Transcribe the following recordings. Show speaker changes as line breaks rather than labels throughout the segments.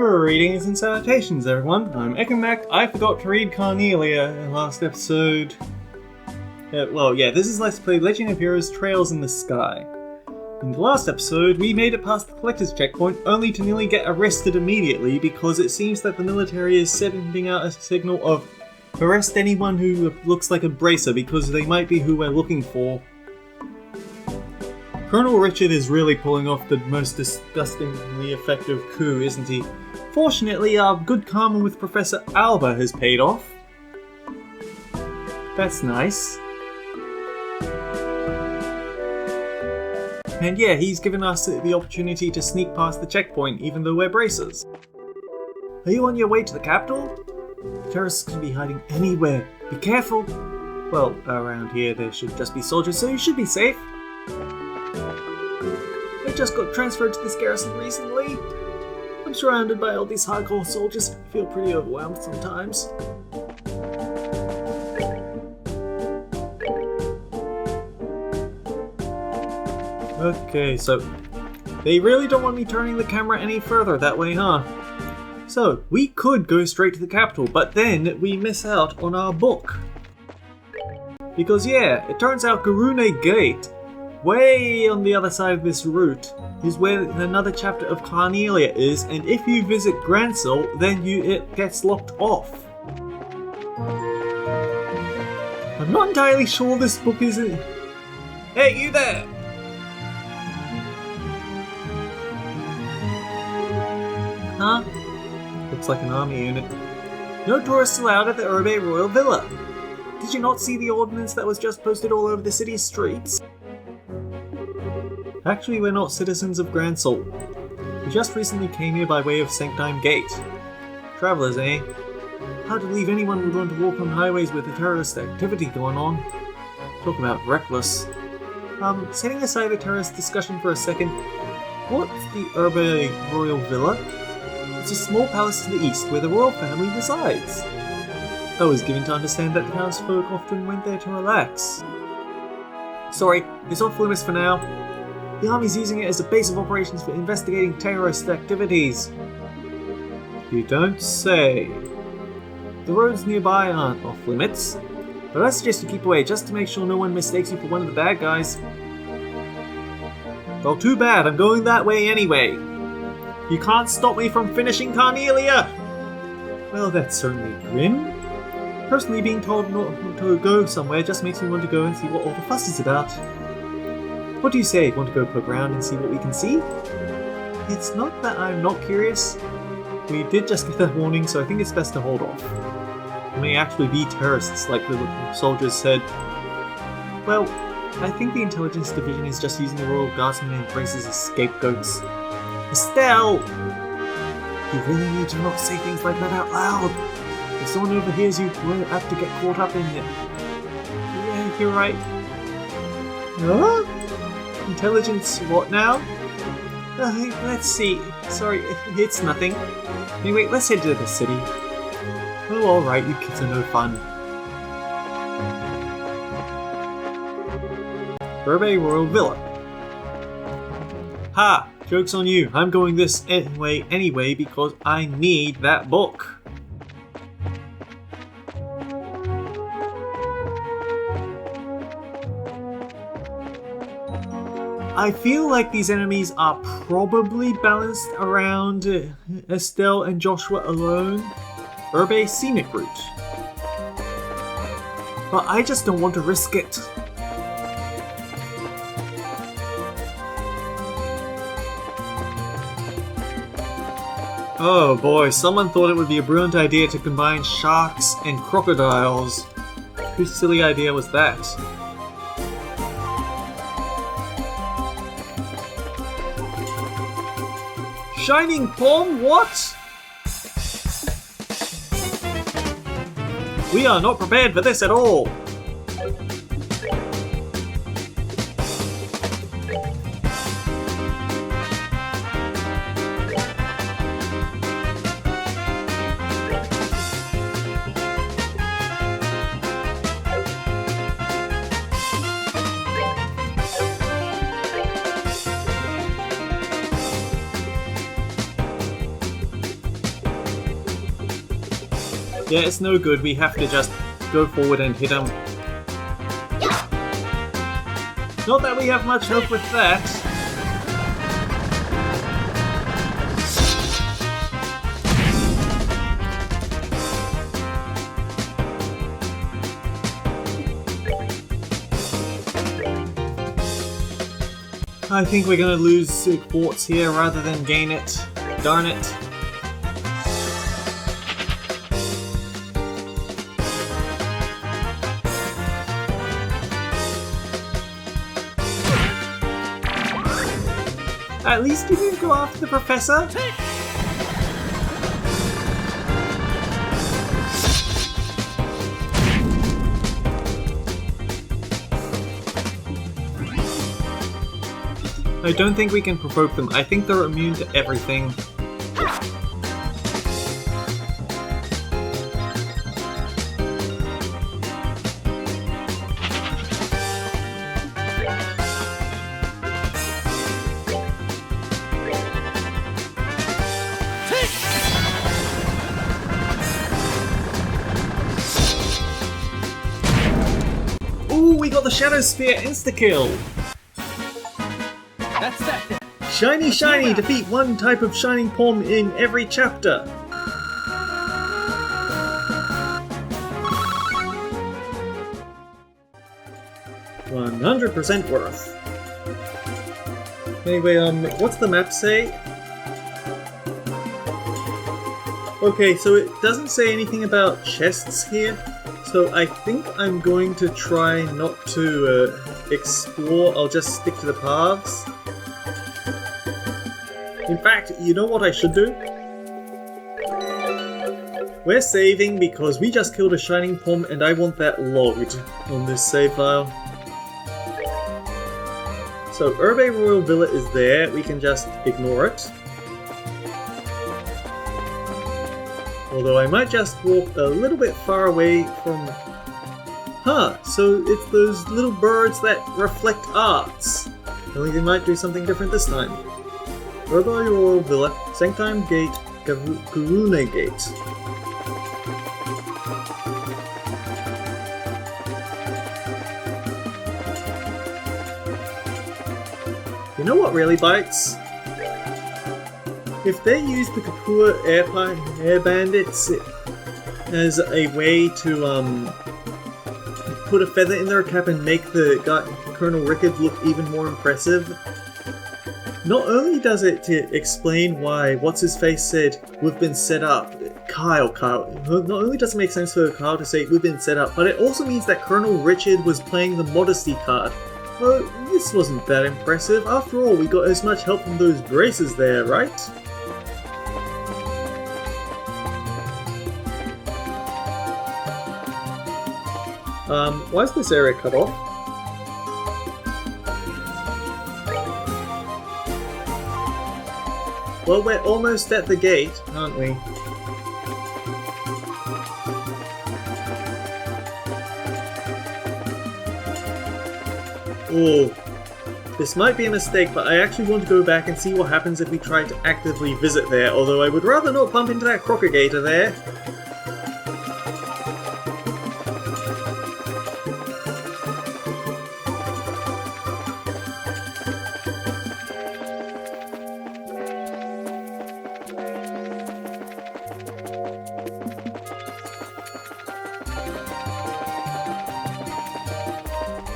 Greetings and salutations, everyone. I'm Ecomac. I forgot to read Carnelia in last episode. This is Let's Play Legend of Heroes Trails in the Sky. In the last episode, we made it past the collector's checkpoint, only to nearly get arrested immediately because it seems that the military is sending out a signal of arrest anyone who looks like a bracer because they might be who we're looking for. Colonel Richard is really pulling off the most disgustingly effective coup, isn't he? Fortunately, our good karma with Professor Alba has paid off. That's nice. And yeah, he's given us the opportunity to sneak past the checkpoint even though we're bracers. Are you on your way to the capital? The terrorists could be hiding anywhere. Be careful! Well, around here there should just be soldiers, so you should be safe. I just got transferred to this garrison recently. I'm surrounded by all these hardcore soldiers. I feel pretty overwhelmed sometimes. Okay, so they really don't want me turning the camera any further that way, huh? So, we could go straight to the capital, but then we miss out on our book. Because yeah, it turns out Garune Gate, way on the other side of this route, is where another chapter of Carnelia is, and if you visit Grancel, then it gets locked off. I'm not entirely sure this book is... Hey, you there! Huh? Looks like an army unit. No tourists allowed at the Urbe Royal Villa. Did you not see the ordinance that was just posted all over the city's streets? Actually, we're not citizens of Grancel. We just recently came here by way of Sanctime Gate. Travellers, eh? Hard to believe anyone would want to walk on highways with a terrorist activity going on. Talk about reckless. Setting aside the terrorist discussion for a second, what's the Urbe Royal Villa? It's a small palace to the east where the royal family resides. I was given to understand that the townsfolk often went there to relax. Sorry, it's off limits for now. The army's using it as a base of operations for investigating terrorist activities. You don't say. The roads nearby aren't off limits, but I suggest you keep away just to make sure no one mistakes you for one of the bad guys. Well, too bad, I'm going that way anyway. You can't stop me from finishing Carnelia! Well, that's certainly grim. Personally, being told not to go somewhere just makes me want to go and see what all the fuss is about. What do you say? Want to go poke around and see what we can see? It's not that I'm not curious. We did just get that warning, so I think it's best to hold off. There may actually be terrorists, like the soldiers said. Well, I think the intelligence division is just using the Royal Guardsmen and Braces as scapegoats. Estelle! You really need to not say things like that out loud. If someone overhears you, we're apt to get caught up in it. Yeah, you're right. Huh? Intelligence what now? Let's see. Sorry, it's nothing. Anyway, let's head to the city. Oh, alright, you kids are no fun. Urbe Royal Villa. Ha! Joke's on you. I'm going this way anyway because I need that book. I feel like these enemies are probably balanced around Estelle and Joshua alone. Urbe Scenic route. But I just don't want to risk it. Oh boy, someone thought it would be a brilliant idea to combine sharks and crocodiles. Whose silly idea was that? Shining Palm? What? We are not prepared for this at all. Yeah, it's no good. We have to just go forward and hit him. Not that we have much hope with that. I think we're gonna lose quartz here rather than gain it. Darn it. At least you didn't go after the professor. I don't think we can provoke them. I think they're immune to everything. Ooh, we got the Shadow Spear insta-kill!
That's that.
Shiny Shiny! Defeat one type of Shining Palm in every chapter! 100% worth. Anyway, what's the map say? Okay, so it doesn't say anything about chests here, so I think I'm going to try not to explore. I'll just stick to the paths. In fact, you know what I should do? We're saving because we just killed a Shining Palm and I want that logged on this save file. So Urbe Royal Villa is there, we can just ignore it. Although I might just walk a little bit far away from... Huh, so it's those little birds that reflect arts. I think they might do something different this time. Urbe Royal Villa, Sanctime Gate, Garune Gate. You know what really bites? If they use the Kapua Air Bandits as a way to put a feather in their cap and make the Colonel Rickard look even more impressive, not only does it to explain why What's-His-Face said, "We've been set up," Kyle, not only does it make sense for Kyle to say, "We've been set up," but it also means that Colonel Richard was playing the modesty card. Well, this wasn't that impressive. After all, we got as much help from those braces there, right? Why is this area cut off? Well, we're almost at the gate, aren't we? Oh, this might be a mistake, but I actually want to go back and see what happens if we try to actively visit there, although I would rather not bump into that Crocagator there.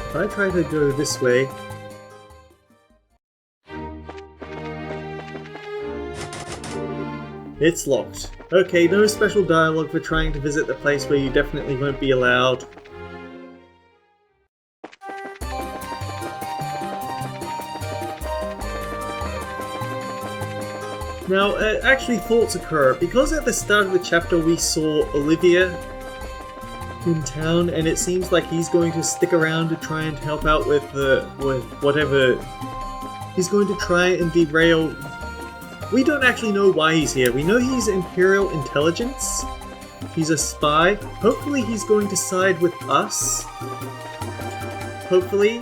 If I try to go this way... It's locked. Okay, no special dialogue for trying to visit the place where you definitely won't be allowed. Now, actually thoughts occur. Because at the start of the chapter we saw Olivia in town, and it seems like he's going to stick around to try and help out with whatever. He's going to try and derail. We don't actually know why he's here. We know he's Imperial Intelligence. He's a spy. Hopefully he's going to side with us. Hopefully.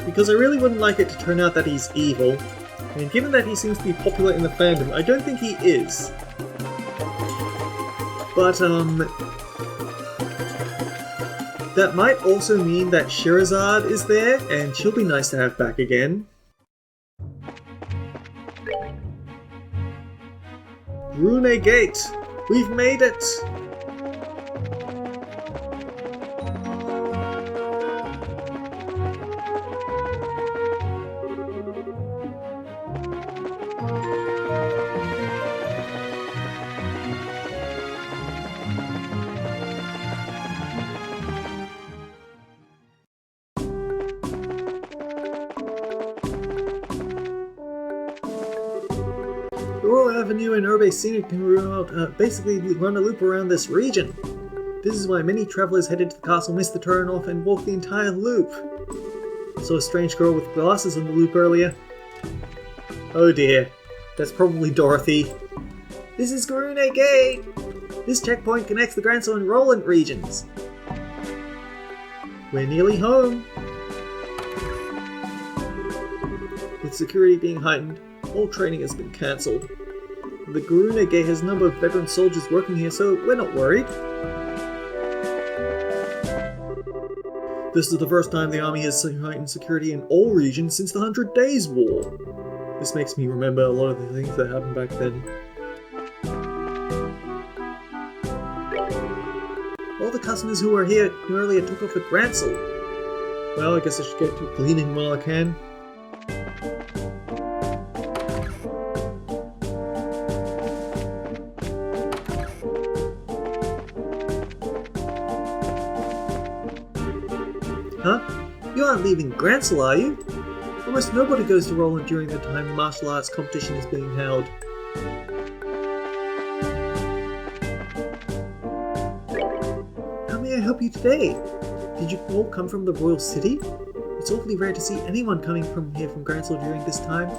Because I really wouldn't like it to turn out that he's evil. And given that he seems to be popular in the fandom, I don't think he is. But, that might also mean that Sherazade is there, and she'll be nice to have back again. Rune Gate! We've made it! Royal Avenue and Urbe Scenic can basically run a loop around this region. This is why many travelers headed to the castle missed the turn-off and walked the entire loop. I saw a strange girl with glasses on the loop earlier. Oh dear, that's probably Dorothy. This is Garune Gate! This checkpoint connects the Grancel and Roland regions. We're nearly home. With security being heightened, all training has been cancelled. The Garune Gate has a number of veteran soldiers working here, so we're not worried. This is the first time the army has heightened security in all regions since the 100 Days War. This makes me remember a lot of the things that happened back then. All the customers who were here earlier took off at Grancel. Well, I guess I should get to cleaning while I can. Huh? You aren't leaving Grancel, are you? Almost nobody goes to Roland during the time the martial arts competition is being held. How may I help you today? Did you all come from the Royal City? It's awfully rare to see anyone coming from here from Grancel during this time.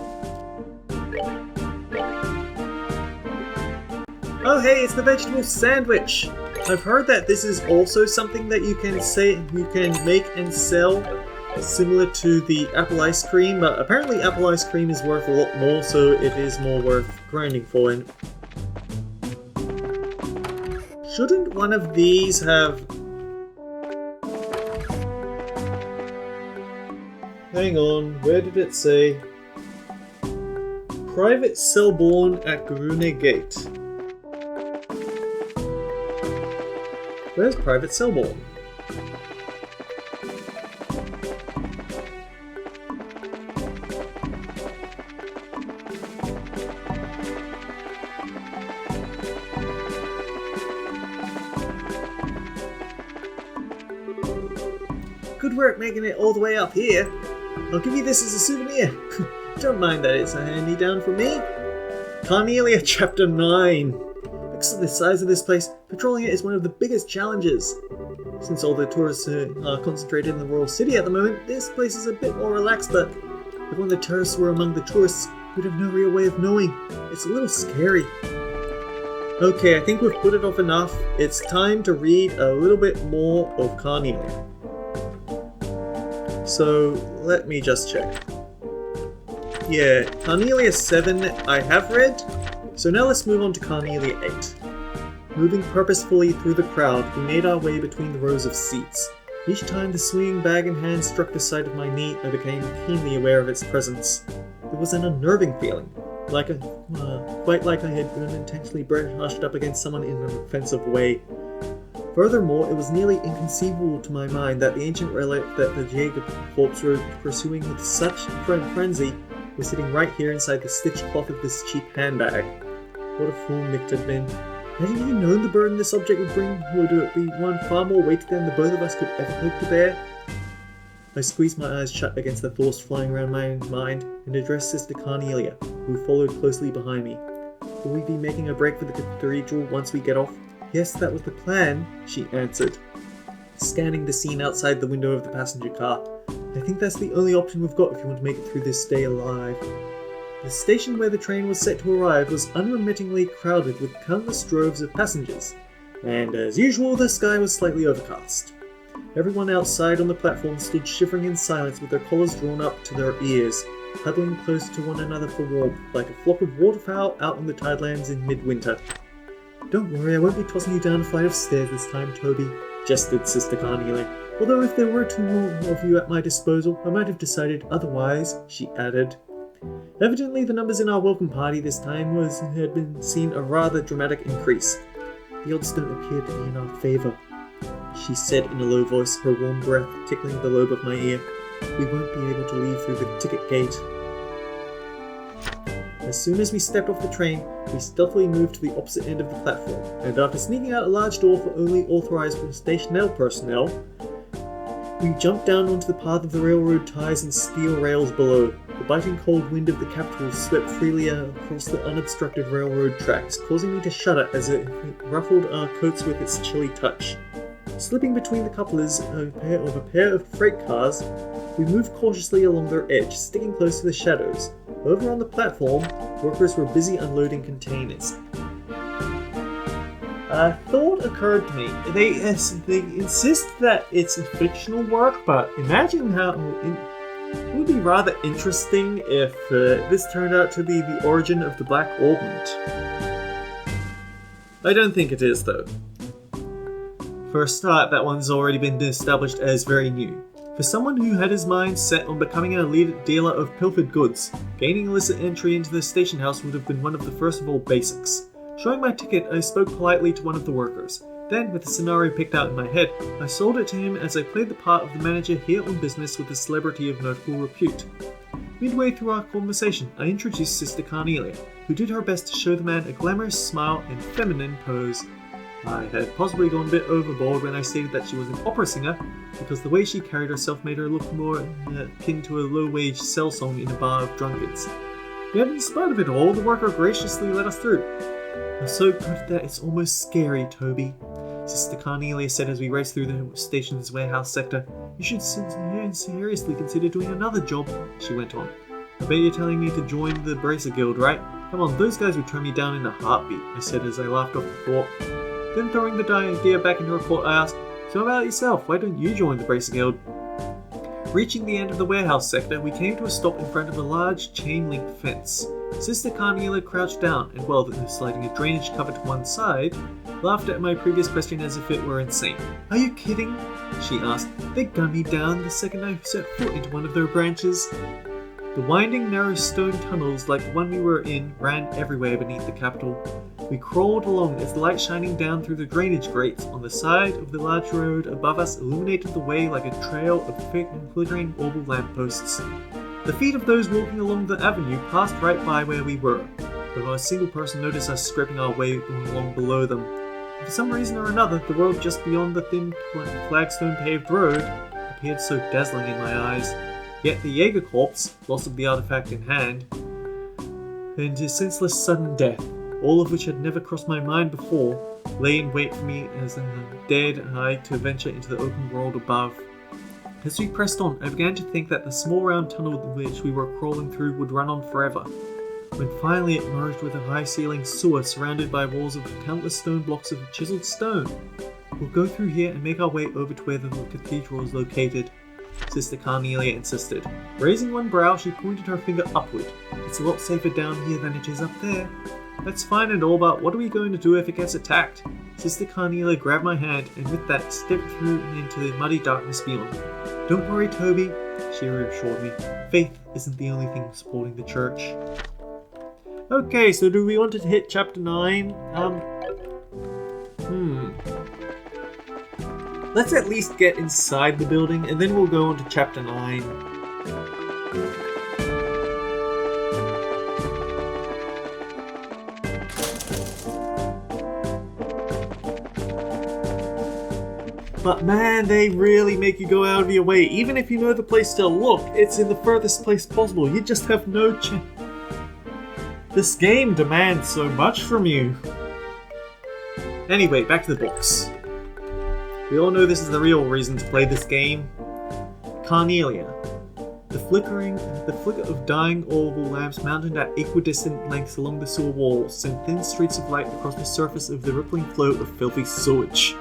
Oh hey, it's the vegetable sandwich! I've heard that this is also something that you can make and sell similar to the apple ice cream, but apparently apple ice cream is worth a lot more, so it is more worth grinding for. And shouldn't one of these have... Hang on, where did it say? Private Selborne at Garune Gate. Where's Private Selborne? Good work making it all the way up here. I'll give you this as a souvenir. Don't mind that it's a hand-me-down from me. Carnelia Chapter 9. Because of the size of this place, patrolling it is one of the biggest challenges. Since all the tourists are concentrated in the Royal City at the moment, this place is a bit more relaxed, but if one of the terrorists were among the tourists, we'd have no real way of knowing. It's a little scary. Okay, I think we've put it off enough. It's time to read a little bit more of Carnelia. So, let me just check. Yeah, Carnelia 7 I have read. So now let's move on to Carnelia 8. Moving purposefully through the crowd, we made our way between the rows of seats. Each time the swinging bag in hand struck the side of my knee, I became keenly aware of its presence. It was an unnerving feeling, quite like I had been intentionally brushed up against someone in an offensive way. Furthermore, it was nearly inconceivable to my mind that the ancient relic that the Jaeger corpse were pursuing with such frenzy was sitting right here inside the stitched cloth of this cheap handbag. What a fool Mick had been. Hadn't he known the burden this object would bring would be one far more weighty than the both of us could ever hope to bear? I squeezed my eyes shut against the thoughts flying around my mind and addressed Sister Carnelia, who followed closely behind me. Will we be making a break for the cathedral once we get off? Yes, that was the plan, she answered, scanning the scene outside the window of the passenger car. I think that's the only option we've got if you want to make it through this day alive. The station where the train was set to arrive was unremittingly crowded with countless droves of passengers, and as usual the sky was slightly overcast. Everyone outside on the platform stood shivering in silence with their collars drawn up to their ears, huddling close to one another for warmth, like a flock of waterfowl out on the tidelands in midwinter. Don't worry, I won't be tossing you down a flight of stairs this time, Toby, gestured Sister Carnelia. Although if there were 2 more of you at my disposal, I might have decided otherwise, she added. Evidently, the numbers in our welcome party this time had been seen a rather dramatic increase. The odds don't appear to be in our favour, she said in a low voice, her warm breath tickling the lobe of my ear. We won't be able to leave through the ticket gate. As soon as we stepped off the train, we stealthily moved to the opposite end of the platform, and after sneaking out a large door for only authorized stationary personnel, we jumped down onto the path of the railroad ties and steel rails below. The biting cold wind of the capital swept freely across the unobstructed railroad tracks, causing me to shudder as it ruffled our coats with its chilly touch. Slipping between the couplers of a pair of freight cars, we moved cautiously along their edge, sticking close to the shadows. Over on the platform, workers were busy unloading containers. A thought occurred to me. They insist that it's a fictional work, but imagine how it would be rather interesting if this turned out to be the origin of the Black Ornament. I don't think it is, though. For a start, that one's already been established as very new. For someone who had his mind set on becoming a lead dealer of pilfered goods, gaining illicit entry into the station house would have been one of the first of all basics. Showing my ticket, I spoke politely to one of the workers. Then, with the scenario picked out in my head, I sold it to him as I played the part of the manager here on business with a celebrity of notable repute. Midway through our conversation, I introduced Sister Carnelia, who did her best to show the man a glamorous smile and feminine pose. I had possibly gone a bit overboard when I stated that she was an opera singer, because the way she carried herself made her look more akin to a low-wage cell song in a bar of drunkards. Yet in spite of it all, the worker graciously let us through. I'm so good that it's almost scary, Toby, Sister Carnelia said as we raced through the station's warehouse sector. You should seriously consider doing another job, she went on. I bet you're telling me to join the Bracer Guild, right? Come on, those guys would turn me down in a heartbeat, I said as I laughed off the thought. Then throwing the idea back into her court, I asked, so about yourself, why don't you join the Bracer Guild? Reaching the end of the warehouse sector, we came to a stop in front of a large chain-link fence. Sister Carnelia crouched down and, well, sliding a drainage cover to one side, laughed at my previous question as if it were insane. Are you kidding? She asked. They gunned me down the second I set foot into one of their branches. The winding, narrow stone tunnels like the one we were in ran everywhere beneath the capital. We crawled along as the light shining down through the drainage grates on the side of the large road above us illuminated the way like a trail of thick and glittering oval lampposts. The feet of those walking along the avenue passed right by where we were, but not a single person noticed us scraping our way along below them. For some reason or another, the world just beyond the thin flagstone-paved road appeared so dazzling in my eyes. Yet the Jaeger corpse, loss of the artifact in hand, and his senseless sudden death, all of which had never crossed my mind before, lay in wait for me as I dared to venture into the open world above. As we pressed on, I began to think that the small round tunnel which we were crawling through would run on forever, when finally it merged with a high-ceilinged sewer surrounded by walls of countless stone blocks of chiseled stone. We'll go through here and make our way over to where the cathedral is located, Sister Carnelia insisted. Raising one brow, she pointed her finger upward. It's a lot safer down here than it is up there. That's fine and all, but what are we going to do if it gets attacked? Sister Carnelia grabbed my hand and with that stepped through into the muddy darkness beyond. Don't worry, Toby, she reassured me. Faith isn't the only thing supporting the church. Okay, so do we want to hit chapter 9? Let's at least get inside the building and then we'll go on to chapter 9. But man, they really make you go out of your way. Even if you know the place to look, it's in the furthest place possible. You just have no chance. This game demands so much from you. Anyway, back to the books. We all know this is the real reason to play this game. Carnelia. The flicker of dying oval lamps mounted at equidistant lengths along the sewer walls sent thin streaks of light across the surface of the rippling flow of filthy sewage.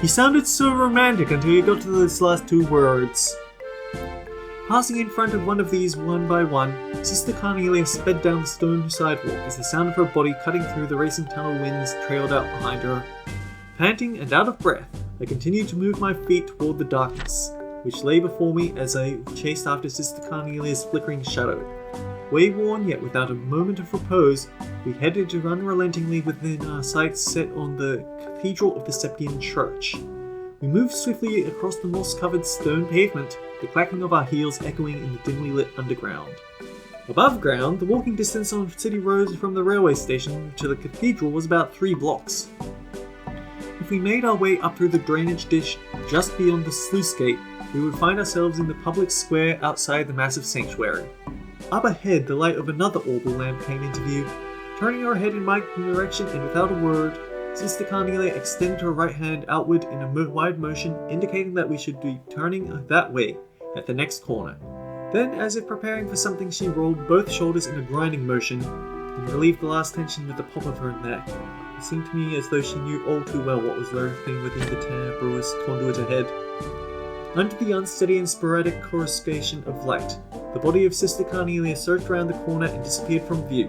He sounded so romantic until he got to those last two words. Passing in front of one of these one by one, Sister Carnelia sped down the stone sidewalk as the sound of her body cutting through the racing tunnel winds trailed out behind her. Panting and out of breath, I continued to move my feet toward the darkness, which lay before me as I chased after Sister Carnelia's flickering shadow. Wayworn yet without a moment of repose, we headed unrelentingly within our sights set on the Cathedral of the Septian Church. We moved swiftly across the moss-covered stone pavement, the clacking of our heels echoing in the dimly lit underground. Above ground, the walking distance on city roads from the railway station to the cathedral was about 3 blocks. If we made our way up through the drainage ditch just beyond the sluice gate, we would find ourselves in the public square outside the massive sanctuary. Up ahead, the light of another orbital lamp came into view. Turning her head in my direction and without a word, Sister Carnelia extended her right hand outward in a wide motion, indicating that we should be turning that way at the next corner. Then, as if preparing for something, she rolled both shoulders in a grinding motion and relieved the last tension with the pop of her neck. It seemed to me as though she knew all too well what was lurking within the tenebrous conduit ahead. Under the unsteady and sporadic coruscation of light, the body of Sister Carnelia surged round the corner and disappeared from view.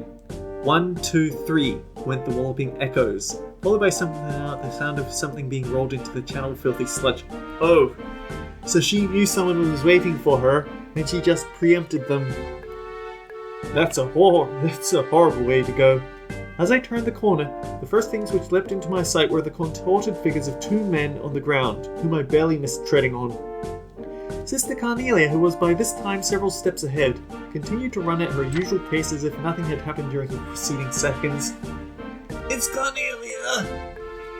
1, 2, 3 went the walloping echoes, followed by the sound of something being rolled into the channel of filthy sludge. Oh, so she knew someone was waiting for her, and she just preempted them. That's a horrible way to go. As I turned the corner, the first things which leapt into my sight were the contorted figures of 2 men on the ground, whom I barely missed treading on. Sister Carnelia, who was by this time several steps ahead, continued to run at her usual pace as if nothing had happened during the preceding seconds. "It's Carnelia!"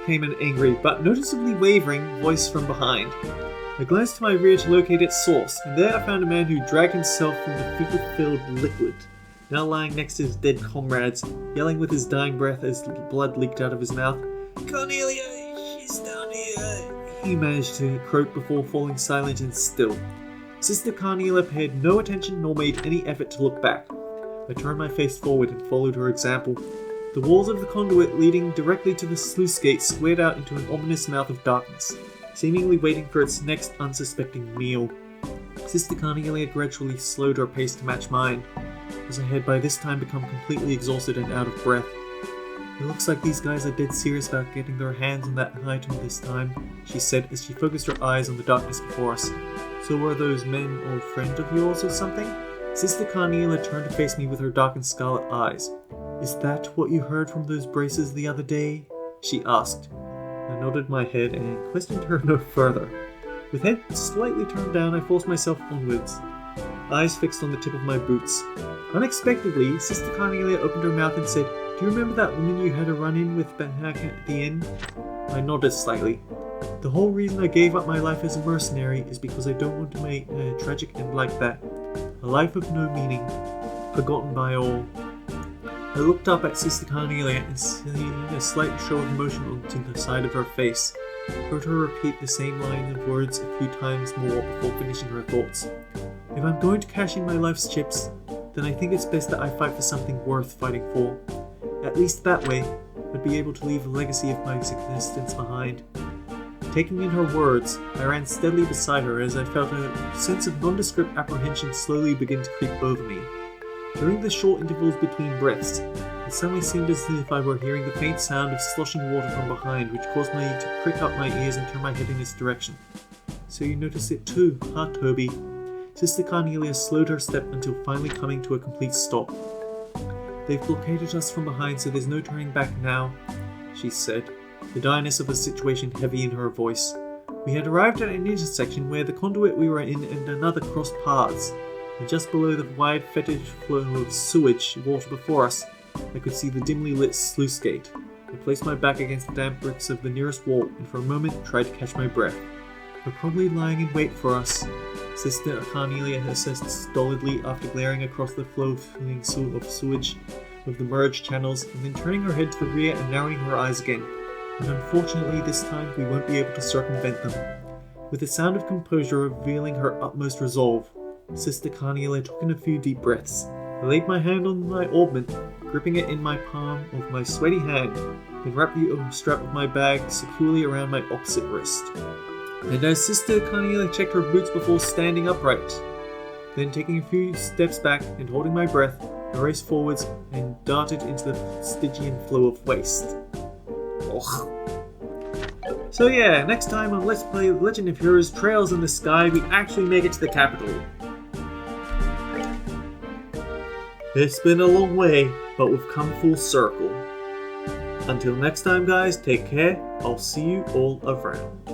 came an angry, but noticeably wavering, voice from behind. I glanced to my rear to locate its source, and there I found a man who dragged himself from the fecal-filled liquid, now lying next to his dead comrades, yelling with his dying breath as blood leaked out of his mouth. "Carnelia, she's down here," he managed to croak before falling silent and still. Sister Carnelia paid no attention nor made any effort to look back. I turned my face forward and followed her example. The walls of the conduit leading directly to the sluice gate squared out into an ominous mouth of darkness, seemingly waiting for its next unsuspecting meal. Sister Carnelia gradually slowed her pace to match mine, as I had by this time become completely exhausted and out of breath. "It looks like these guys are dead serious about getting their hands on that item this time," she said as she focused her eyes on the darkness before us. "So were those men old friends of yours or something?" Sister Carnelia turned to face me with her dark and scarlet eyes. "Is that what you heard from those braces the other day?" she asked. I nodded my head and questioned her no further. With head slightly turned down, I forced myself onwards, eyes fixed on the tip of my boots. Unexpectedly, Sister Carnelia opened her mouth and said, "Do you remember that woman you had a run-in with back at the inn?" I nodded slightly. "The whole reason I gave up my life as a mercenary is because I don't want to make a tragic end like that. A life of no meaning, forgotten by all." I looked up at Sister Carnelia and seeing a slight show of emotion onto the side of her face. Heard her repeat the same line of words a few times more before finishing her thoughts. "If I'm going to cash in my life's chips, then I think it's best that I fight for something worth fighting for. At least that way, I'd be able to leave a legacy of my existence behind." Taking in her words, I ran steadily beside her as I felt a sense of nondescript apprehension slowly begin to creep over me. During the short intervals between breaths, it suddenly seemed as if I were hearing the faint sound of sloshing water from behind, which caused me to prick up my ears and turn my head in its direction. "So you notice it too, huh, Toby?" Sister Carnelia slowed her step until finally coming to a complete stop. "They've blockaded us from behind, so there's no turning back now," she said, the direness of the situation heavy in her voice. We had arrived at an intersection where the conduit we were in and another crossed paths, and just below the wide fetid flow of sewage water before us, I could see the dimly lit sluice gate. I placed my back against the damp bricks of the nearest wall and for a moment tried to catch my breath. "They're probably lying in wait for us," Sister Carnelia assessed stolidly after glaring across the flowing of sewage of the merged channels and then turning her head to the rear and narrowing her eyes again. "And unfortunately this time we won't be able to circumvent them." With a sound of composure revealing her utmost resolve, Sister Carnelia took in a few deep breaths. I laid my hand on my orbment, gripping it in my palm of my sweaty hand, then wrapped the strap of my bag securely around my opposite wrist. And as Sister Carnelia checked her boots before standing upright, Then taking a few steps back and holding my breath, I raced forwards and darted into the Stygian flow of waste. Ugh. So yeah, next time on Let's Play Legend of Heroes Trails in the Sky, we actually make it to the capital. It's been a long way, but we've come full circle. Until next time guys, take care, I'll see you all around.